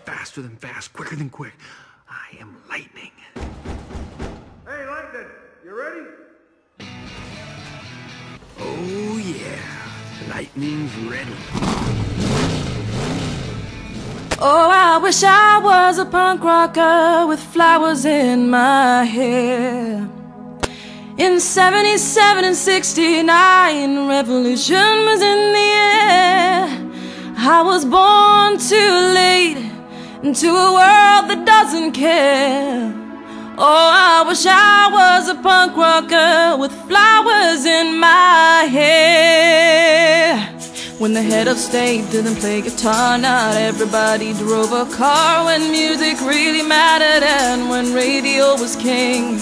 Faster than fast, quicker than quick. I am lightning. Hey, Lightning, you ready? Oh yeah, lightning's ready. Oh, I wish I was a punk rocker with flowers in my hair. In 77 and 69, revolution was in the air. I was born too late into a world that doesn't care. Oh, I wish I was a punk rocker with flowers in my hair. When the head of state didn't play guitar, not everybody drove a car. When music really mattered and when radio was king.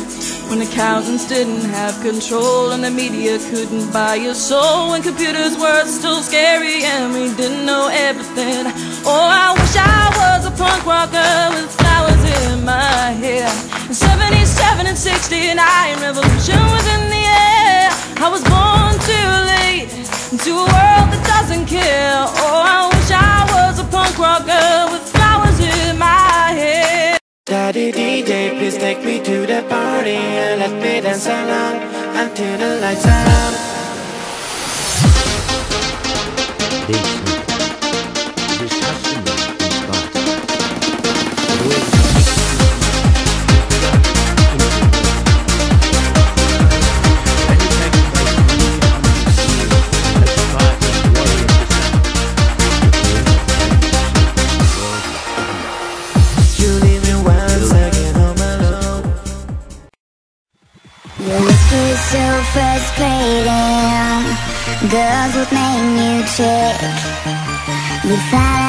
When accountants didn't have control and the media couldn't buy your soul. When computers were still scary and we didn't know everything. Oh, I wish I was a punk rocker with flowers in my hair. In 77 and 69, revolution was in the air. I was born too late into a world that doesn't care. Oh, I wish I was a punk rocker with flowers in my hair. Daddy DJ, please take me to the party and let me dance along until the lights are out. So frustrating. Girls would make you check. We fight